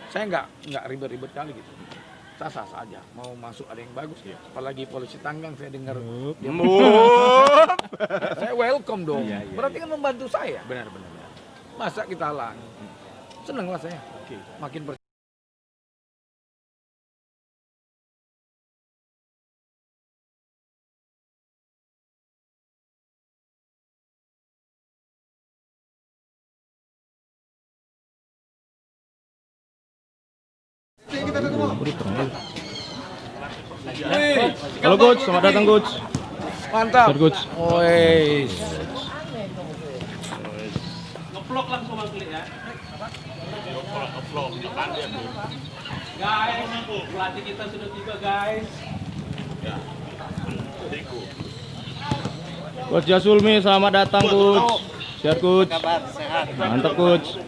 Saya nggak ribet-ribet kali gitu. Saya sah saja. Mau masuk ada yang bagus. Apalagi polisi tanggang saya dengar. Dia saya welcome dong. Berarti kan membantu saya. Benar. Masa kita halangi? Seneng lah saya. Makin Halo coach, selamat datang coach. mantap. Sir, coach. Woi. Ngevlog langsung Bang Klik ya. Ngevlog depan dia tuh. Guys, pelatih kita sudah tiba guys. Coach Jasulmi, selamat datang coach. Sehat coach. Kabar sehat. Mantap coach.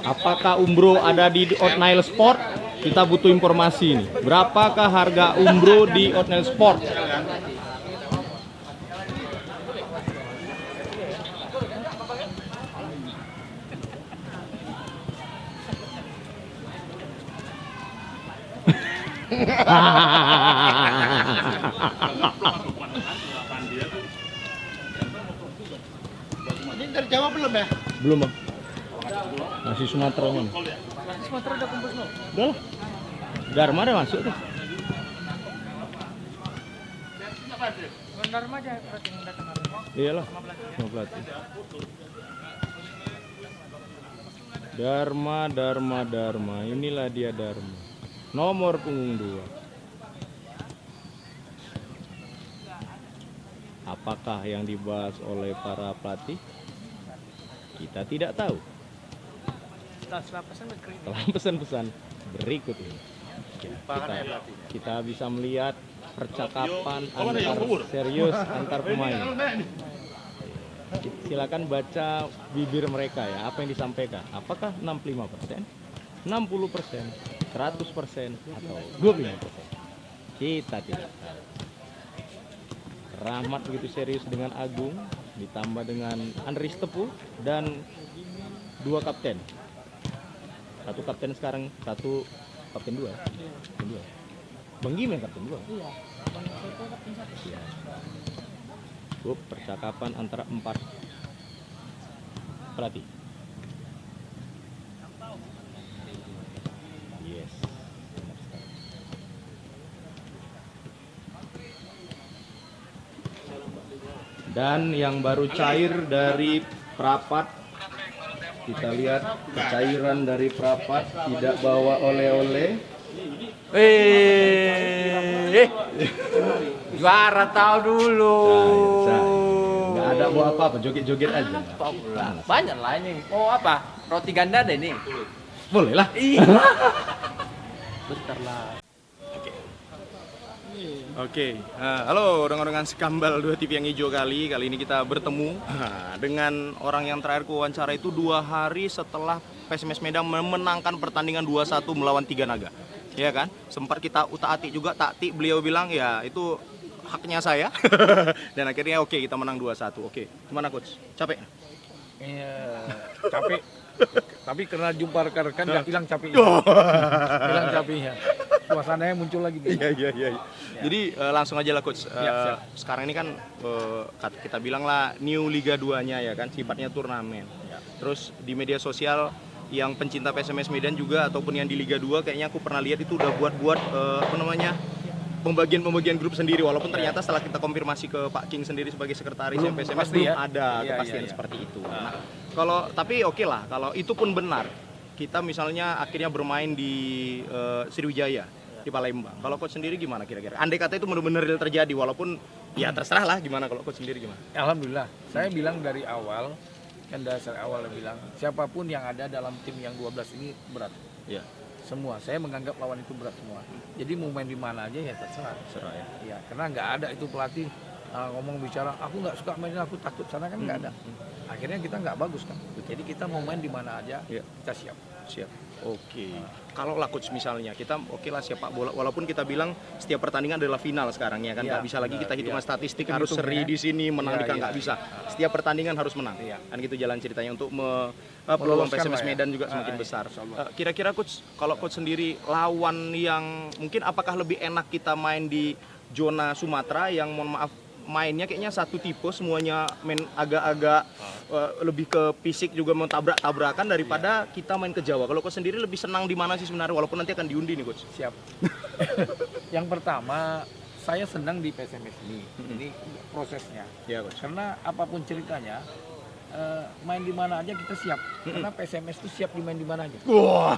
Apakah Umbro ada di Outnail Sport? Kita butuh informasi ini. Berapakah harga Umbro di Outnail Sport? Ini dari Jawa belum ya? Belum bang. Masih Sumatera kan? Sumatera udah kumpul semua. Udah lah. Dharma ada masuk tuh. Dharma aja berarti yang datang hari ini. Iyalah. Sama pelatih. Dharma. Inilah dia Dharma. Nomor punggung 2. Apakah yang dibahas oleh para pelatih? Kita tidak tahu. Setelah pesan berkering. Setelah pesan-pesan berikut ini, kita bisa melihat percakapan antar serius antar pemain. Silakan baca bibir mereka ya, apa yang disampaikan. Apakah 65%, 60%, 100% atau 25%? Kita tidak tahu. Rahmat begitu serius dengan Agung, ditambah dengan Andris Tepu dan 2 kapten. 1 kapten sekarang, 1 kapten 2. Kapten 2. Bang Gim yang kapten 2. Iya. Bang Soto kapten 1. Iya. Percakapan antara 4 pelatih. Yes. Benar sekali. Dan yang baru cair dari perapat, kita lihat kecairan dari perapat, tidak bawa oleh-oleh. Juara tahu dulu. Nggak ada bawa apa-apa, joget-joget aja. Banyak lah ini. Oh apa? Roti ganda deh nih. Boleh lah. Bentar lah. Oke, halo rekan-rekan sekambal 2 TV yang hijau kali ini kita bertemu dengan orang yang terakhir wawancara itu 2 hari setelah PSMS Medan memenangkan pertandingan 2-1 melawan Tiga Naga. Ya kan? Sempat kita utak-atik juga, beliau bilang ya itu haknya saya. Dan akhirnya oke, kita menang 2-1. Oke, gimana coach? Capek? Iya, capek. Tapi karena jumpa rekan-rekan nggak hilang capeknya. Hilang capeknya. Suasananya muncul lagi. Iya. Jadi langsung aja lah coach. Siap. Sekarang ini kan kita bilang lah new Liga 2-nya ya kan, sifatnya turnamen. Terus di media sosial yang pencinta PSMS Medan juga ataupun yang di Liga 2 kayaknya aku pernah lihat itu udah buat pembagian grup sendiri, walaupun ternyata setelah kita konfirmasi ke Pak King sendiri sebagai sekretaris PSMS belum ada kepastian seperti itu. Nah, tapi oke lah kalau itu pun benar. Kita misalnya akhirnya bermain di Sriwijaya di Palembang. Kalau coach sendiri gimana kira-kira? Andai kata itu benar-benar terjadi, walaupun ya terserah lah gimana kalau coach sendiri gimana? Alhamdulillah, saya bilang dari awal, kan dasar awal bilang, siapapun yang ada dalam tim yang 12 ini berat. Iya. Semua, saya menganggap lawan itu berat semua. Jadi mau main di mana aja ya terserah. Terserah ya. Iya, karena nggak ada itu pelatih ngomong bicara, aku nggak suka main, aku takut sana kan nggak ada. Akhirnya kita nggak bagus kan. Jadi kita mau main di mana aja, kita siap. Oke. Kalau lah coach misalnya kita oke lah sepak bola walaupun kita bilang setiap pertandingan adalah final sekarang ya kan nggak bisa lagi kita hitungan statistik harus seri di sini menang di nggak bisa. Setiap pertandingan harus menang. Kan gitu jalan ceritanya untuk peluang PSMS Medan juga semakin besar. Kira-kira coach kalau coach sendiri lawan yang mungkin apakah lebih enak kita main di zona Sumatera yang mohon maaf mainnya kayaknya satu tipe semuanya main agak-agak lebih ke fisik juga mau tabrak-tabrakan daripada kita main ke Jawa. Kalau coach sendiri lebih senang di mana sih sebenarnya walaupun nanti akan diundi nih coach? Siap. Yang pertama saya senang di PSMS ini. Ini prosesnya. Ya coach. Karena apapun ceritanya main di mana aja kita siap. Karena PSMS itu siap dimain di mana aja. Wah.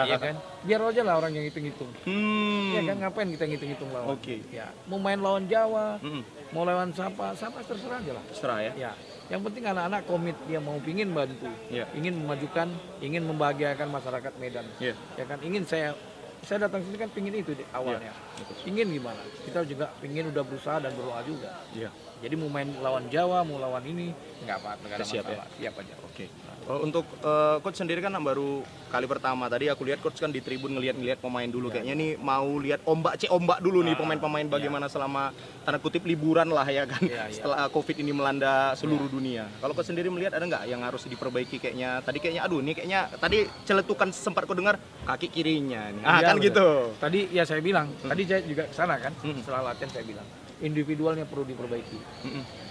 Iya kan? Biar aja lah orang yang hitung-hitung. Iya kan, ngapain kita ngitung-ngitung lawan? Oke. Ya, mau main lawan Jawa, mau lawan siapa terserah aja lah. Terserah ya. Ya, yang penting anak-anak komit, dia mau pingin bantu, Ya. ingin memajukan, ingin membahagiakan masyarakat Medan. Ya. Ya kan, ingin saya datang sini kan pingin itu di awalnya. Ingin gimana? Kita juga pingin udah berusaha dan berdoa juga. Iya. Jadi mau main lawan Jawa, mau lawan ini nggak apa-apa, nggak ada Siap ya? masalah. Siap aja. Oke. Untuk coach sendiri kan baru kali pertama tadi aku lihat coach kan di tribun ngelihat pemain dulu kayaknya nih mau lihat ombak dulu nih pemain-pemain bagaimana selama tanda kutip liburan lah ya kan setelah Covid ini melanda seluruh dunia. Kalau coach sendiri melihat ada nggak yang harus diperbaiki kayaknya aduh nih kayaknya tadi celetukan sempat kau dengar kaki kirinya nih. Iya, Kan betul. gitu. Tadi ya saya bilang, tadi saya juga kesana kan, setelah latihan saya bilang individualnya perlu diperbaiki.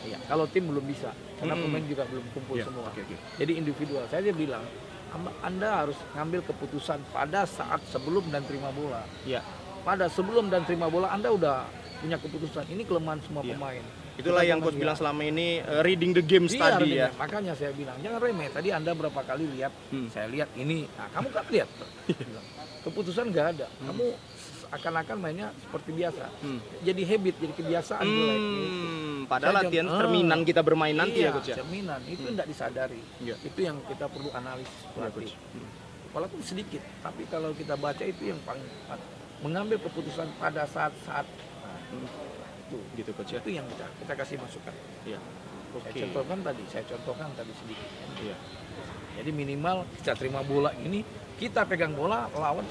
Iya, kalau tim belum bisa, karena pemain juga belum kumpul semua. Jadi individual, saya bilang, Anda harus ngambil keputusan pada saat sebelum dan terima bola. Iya. Pada sebelum dan terima bola Anda udah punya keputusan. Ini kelemahan semua pemain. Itulah yang coach bilang selama ini reading the games tadi ya. Makanya saya bilang jangan remeh. Tadi Anda berapa kali lihat, saya lihat ini. Nah, kamu kan lihat. Keputusan nggak ada. Kamu akan-akan mainnya seperti biasa. Jadi habit, jadi kebiasaan jelek. Padahal latihan cerminan kita bermain nanti ya coach ya. Cerminan itu tidak disadari. Iya. Itu yang kita perlu analisis pelatih. Walaupun sedikit, tapi kalau kita baca itu yang paling tepat. Mengambil keputusan pada saat-saat itu, Gitu coach ya. itu yang kita kasih masukan. Iya. Saya contohkan tadi sedikit. Iya. Jadi minimal kita terima bola ini, kita pegang bola lawan.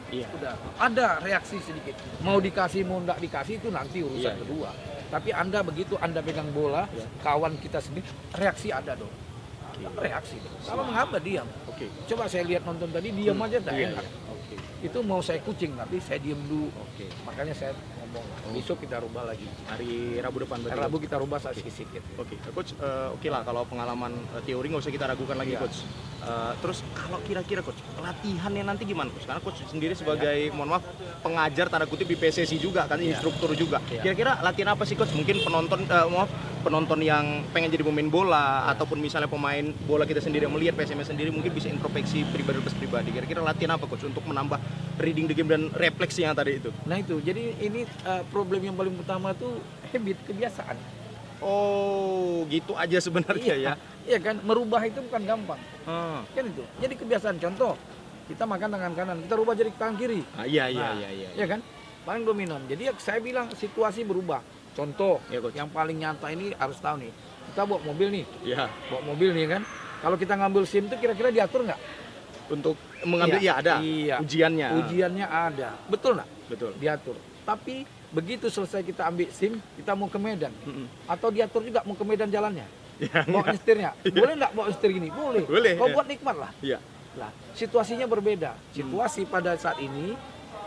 Iya. Udah ada reaksi sedikit. Mau dikasih mau nggak dikasih itu nanti urusan kedua. Tapi Anda begitu Anda pegang bola, kawan kita sendiri reaksi ada dong. Reaksi. Kalau mengapa diam? Oke. Coba saya lihat nonton tadi diam aja dah enak. Oke. Itu mau saya kucing tapi saya diam dulu. Oke. Makanya saya ngomong besok kita rubah lagi. Hari Rabu depan berarti. Rabu kita rubah sedikit. Oke, coach, oke lah kalau pengalaman teori nggak usah kita ragukan lagi coach. Terus kalau kira-kira coach, latihannya nanti gimana coach? Karena coach sendiri sebagai, mohon maaf, pengajar tanda kutip di PSSI juga kan, instruktur juga. Kira-kira latihan apa sih coach? Mungkin penonton yang pengen jadi pemain bola ataupun misalnya pemain bola kita sendiri yang melihat PSMS sendiri mungkin bisa introspeksi pribadi. Kira-kira latihan apa coach untuk menambah reading the game dan refleksi yang tadi itu? Nah itu, jadi ini problem yang paling utama tuh habit, kebiasaan. Oh, gitu aja sebenarnya ya. Iya kan, merubah itu bukan gampang. Kan itu. Jadi kebiasaan, contoh, kita makan tangan kanan, kita rubah jadi tangan kiri. Iya. Iya kan? Paling dominan. Jadi saya bilang situasi berubah. Contoh, yang paling nyata ini harus tahu nih. Kita bawa mobil nih. Iya. Bawa mobil nih kan. Kalau kita ngambil SIM itu kira-kira diatur nggak? Untuk mengambil ada. Iya. Ujiannya ada. Betul nggak? Betul. Diatur. Tapi begitu selesai kita ambil SIM, kita mau ke Medan. Atau diatur juga mau ke Medan jalannya. Bawa nyetirnya. Boleh nggak bawa nyetir gini? Boleh. Kau buat nikmat lah. Iya. Lah, situasinya berbeda. Situasi pada saat ini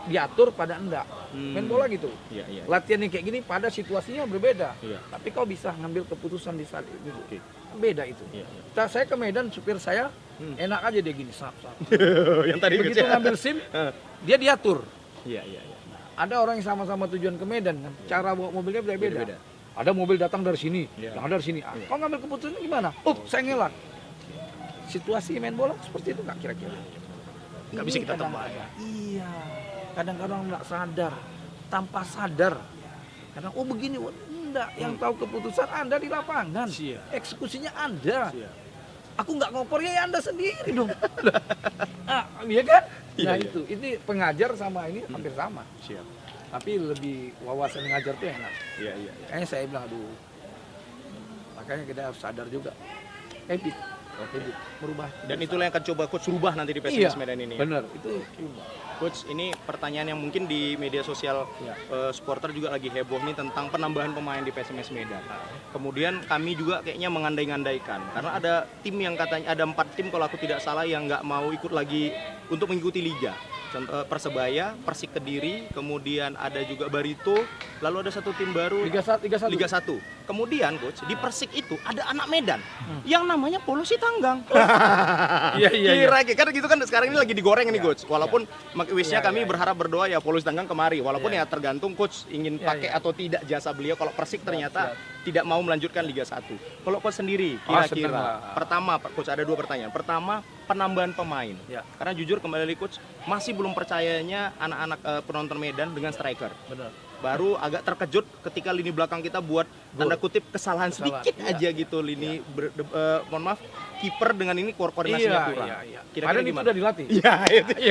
diatur pada enggak. Main bola gitu. Iya. Latihan yang kayak gini pada situasinya berbeda. Iya. Tapi kau bisa ngambil keputusan di saat itu. Oke. Beda itu. Iya. Saya ke Medan, supir saya enak aja dia gini, sap. Yang tadi Begitu ngambil SIM, dia diatur. Iya. Ada orang yang sama-sama tujuan ke Medan kan, cara bawa mobilnya beda-beda. Ada mobil datang dari sini, yang ada dari sini. Kau ngambil keputusan gimana? Saya ngelak. Situasi main bola seperti itu nggak kira-kira? Nggak bisa kita tebak. Iya. Kadang-kadang nggak sadar, tanpa sadar. Kadang begini, enggak. Yang tahu keputusan Anda di lapangan, eksekusinya Anda. Aku nggak ngopor ya Anda sendiri dong. Iya kan? Nah itu, ini pengajar sama ini hampir sama. Siap. Tapi lebih wawasan ngajar tuh enak. Iya. Kayaknya saya bilang, aduh. Makanya kita harus sadar juga. Habit. merubah. Dan itulah yang akan coba coach rubah nanti di Iya, PSMS Medan ini. benar. Itu Coach, ini pertanyaan yang mungkin di media sosial supporter juga lagi heboh nih tentang penambahan pemain di PSMS Medan. Kemudian kami juga kayaknya mengandai-ngandaikan karena ada tim yang katanya ada 4 tim kalau aku tidak salah yang nggak mau ikut lagi untuk mengikuti liga. Contoh Persebaya, Persik Kediri, kemudian ada juga Barito, lalu ada satu tim baru Liga 1. Liga 1. Kemudian coach, di Persik itu ada anak Medan yang namanya Polusi Tanggang. Iya. Kira-kira kan gitu kan sekarang ini lagi digoreng nih coach. Walaupun wishnya kami berharap berdoa ya Polusi Tanggang kemari. Walaupun ya tergantung coach ingin pakai atau tidak jasa beliau. Kalau Persik ternyata tidak mau melanjutkan Liga 1. Kalau coach sendiri kira-kira pertama coach ada 2 pertanyaan. Pertama, penambahan pemain. Karena jujur kembali coach masih belum percayanya anak-anak penonton Medan dengan striker. Benar. Baru agak terkejut ketika lini belakang kita buat tanda kutip kesalahan sedikit aja gitu lini mohon maaf kiper dengan ini koordinasinya kurang. Kira-kira Padahal itu gimana? udah dilatih. Iya,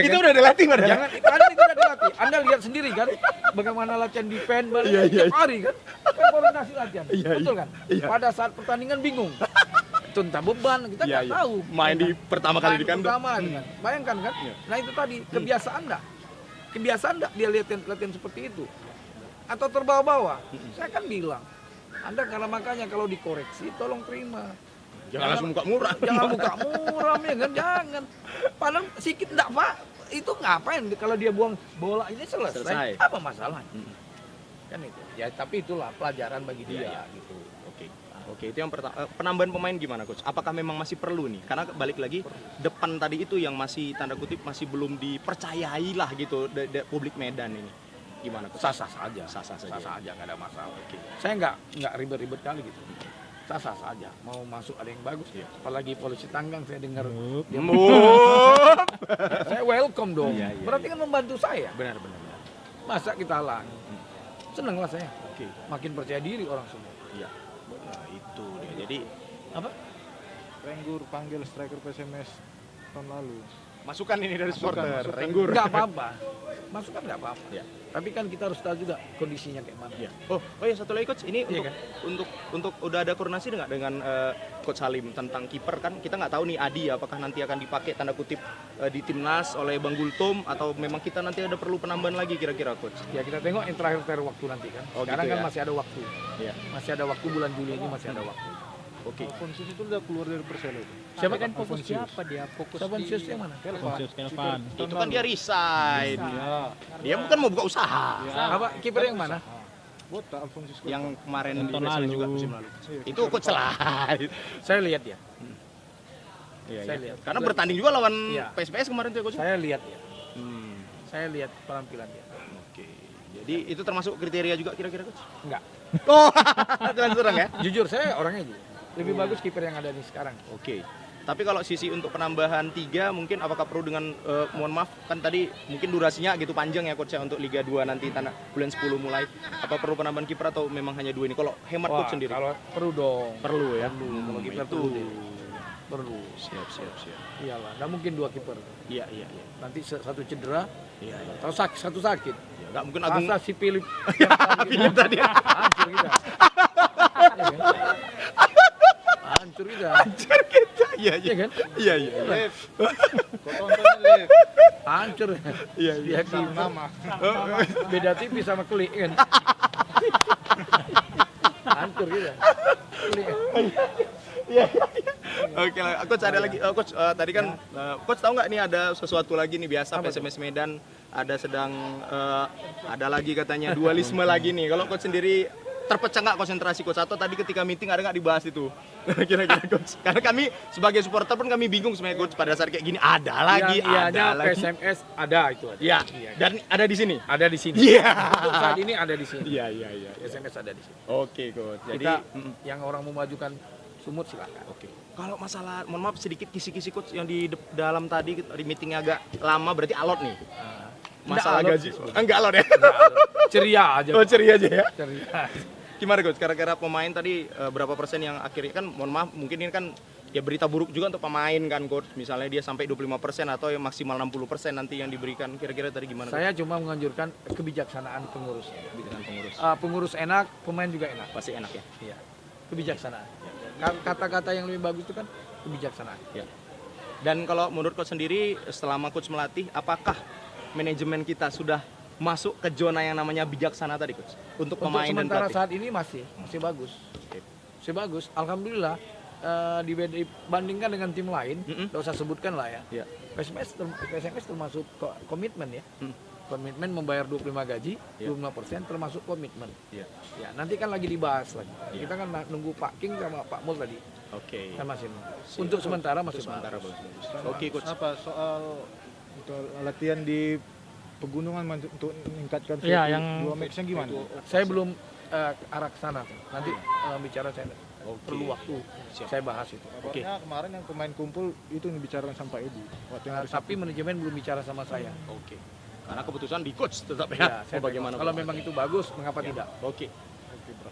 itu kan? udah dilatih padahal. Jangan, padahal itu udah dilatih. Anda lihat sendiri kan, bagaimana latihan defense tiap hari kan, koordinasi latihan, betul kan? Pada saat pertandingan bingung, entah beban kita nggak tahu. Main di pertama kali di kandang. Kan? Bayangkan kan? Nah itu tadi kebiasaan nggak dia latihan seperti itu, atau terbawa-bawa? Saya kan bilang, Anda karena makanya kalau dikoreksi tolong terima. Jangan langsung buka murah. Jangan buka muram ya kan, jangan. Padahal sikit enggak Pak, itu ngapain kalau dia buang bola ini selesai. Apa masalahnya? Kan itu. Ya tapi itulah pelajaran bagi dia gitu. Oke, itu yang pertama. Penambahan pemain gimana coach? Apakah memang masih perlu nih? Karena balik lagi depan tadi itu yang masih tanda kutip masih belum dipercayai lah gitu publik Medan ini. Gimana coach? Sah-sah saja, nggak ada masalah. Saya nggak ribet-ribet kali gitu. Sah-sah saja. Mau masuk ada yang bagus. Apalagi Polisi Tanggang saya dengar. Saya welcome dong. Berarti kan membantu saya. Benar. Masa kita halangi? Seneng lah saya. Makin percaya diri orang semua. Iya. Nah, itu dia. Jadi Apa? Renggur panggil striker PSMS tahun lalu. masukan ini dari supporter. Masukan. Renggur. Nggak apa-apa. Masukan nggak apa-apa. Ya. Tapi kan kita harus tahu juga kondisinya kayak mana. Ya. Oh ya satu lagi coach, ini Iya untuk udah ada koordinasi nggak dengan coach Salim tentang kiper kan kita nggak tahu nih Adi apakah nanti akan dipakai tanda kutip di timnas oleh Bang Gultom atau memang kita nanti ada perlu penambahan lagi kira-kira coach? Ya kita tengok yang terakhir waktu nanti kan. Oh, Sekarang gitu kan ya? masih ada waktu. Iya. Masih ada waktu bulan Juli ini masih ada waktu. Oke. Alfonsus itu udah keluar dari Persela itu. Siapa kan fokus Alfonsius? siapa dia? Fokus Siapa di Alfonsius yang mana? Alfonsius Kelvan. Itu kan dia resign. Iya. Dia bukan mau buka usaha. Apa kiper yang mana? Botak Alfonsus. Yang kemarin di Tahun Persela lalu. juga musim lalu. Itu coach lain. Saya lihat ya. Iya, Saya iya. lihat. Karena bertanding juga lawan Iya. PSPS kemarin tuh ya coach. Saya lihat ya. Hmm. Saya lihat penampilan dia. Oke. Jadi itu termasuk kriteria juga kira-kira coach? Enggak. Oh, terang ya. Jujur saya orangnya jujur. Lebih bagus kiper yang ada di sekarang. Oke. Tapi kalau sisi untuk penambahan 3 mungkin apakah perlu dengan mohon maaf kan tadi mungkin durasinya gitu panjang ya coach ya untuk Liga 2 nanti bulan 10 mulai. Apa perlu penambahan kiper atau memang hanya 2 ini? Kalau hemat coach sendiri. Kalau perlu dong. Perlu ya. Kalau kiper itu. perlu deh. Perlu. Siap. Iyalah, nggak mungkin 2 kiper. Iya. Nanti satu cedera, Iya. atau satu sakit. Ya, nggak mungkin Agung Masa si Philip Philip tadi. hancur kita. Hancur kita. Iya. Iya kan? Iya. Kau tonton live. Hancur. Iya. Dia Nama. beda tipis sama Klik kan. Hancur kita. Klik. Oke, coach ada lagi. Coach tadi kan coach tahu nggak nih ada sesuatu lagi nih biasa PSMS Medan ada sedang ada lagi katanya dualisme lagi nih. Kalau coach sendiri terpecah nggak konsentrasi coach atau tadi ketika meeting ada nggak dibahas itu kira-kira coach? Karena kami sebagai supporter pun kami bingung sebenarnya coach pada saat kayak gini ada lagi. PSMS ada itu. Iya. Dan ada di sini. Ada di sini. Iya. Untuk saat ini ada di sini. Iya. PSMS ada di sini. Oke coach. Jadi Kita yang orang memajukan Sumut silakan. Oke. Kalau masalah, mohon maaf sedikit kisi-kisi coach yang di dalam tadi di meetingnya agak lama berarti alot nih. Masalah alot gaji. sih, Enggak alot ya. Ceria aja. Oh ceria aja ya. Ceria. Gimana coach? Kira-kira pemain tadi berapa persen yang akhirnya kan mohon maaf mungkin ini kan ya berita buruk juga untuk pemain kan coach. Misalnya dia sampai 25% atau yang maksimal 60% nanti yang diberikan. Kira-kira tadi gimana? Saya cuma menganjurkan kebijaksanaan pengurus. Dengan pengurus. Pengurus enak, pemain juga enak. Pasti enak ya. Iya. Kebijaksanaan. Kata-kata yang lebih bagus itu kan kebijaksanaan. Ya. Dan kalau menurut coach sendiri, selama coach melatih, apakah manajemen kita sudah masuk ke zona yang namanya bijaksana tadi, coach? Untuk pemain dan sementara pelatih. saat ini masih bagus. Masih bagus. Alhamdulillah dibandingkan dengan tim lain, nggak usah sebutkan lah ya. Ya. PSMS termasuk komitmen ya. Hmm. Komitmen membayar 25 gaji, Ya. 25% termasuk komitmen. Ya. Ya, nanti kan lagi dibahas lagi. Ya. Kita kan nunggu Pak King sama Pak Mul tadi. Oke. Kan masih. Untuk sementara masih Sementara bagus. bagus. Oke, coach. Apa soal untuk latihan di pegunungan untuk meningkatkan Iya, VO2 yang- max-nya gimana? Saya belum arah ke sana. Nanti bicara saya Oke. perlu waktu. Saya bahas itu. Kabarnya kemarin yang pemain kumpul itu yang dibicarakan sama Pak Edi. Waktu yang hari Tapi manajemen belum bicara sama saya. Oke. Karena keputusan di coach tetap Ya, ya. saya Bagaimana? kalau memang itu bagus, mengapa tidak? Oke.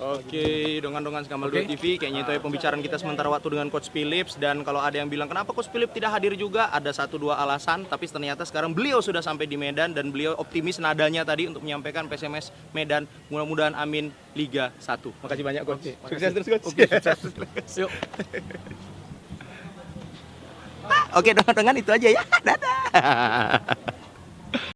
Oke, dengan Skambal 2 Oke. TV, kayaknya itu ya pembicaraan kita sementara waktu dengan Coach Philips. Dan kalau ada yang bilang kenapa Coach Philips tidak hadir juga, ada 1-2 alasan. Tapi ternyata sekarang beliau sudah sampai di Medan dan beliau optimis nadanya tadi untuk menyampaikan PSMS Medan. Mudah-mudahan amin Liga 1. Makasih banyak Coach. Oke, Sukses terus Coach. Oke, sukses. Yuk. Oke, dengan itu aja ya. Dadah.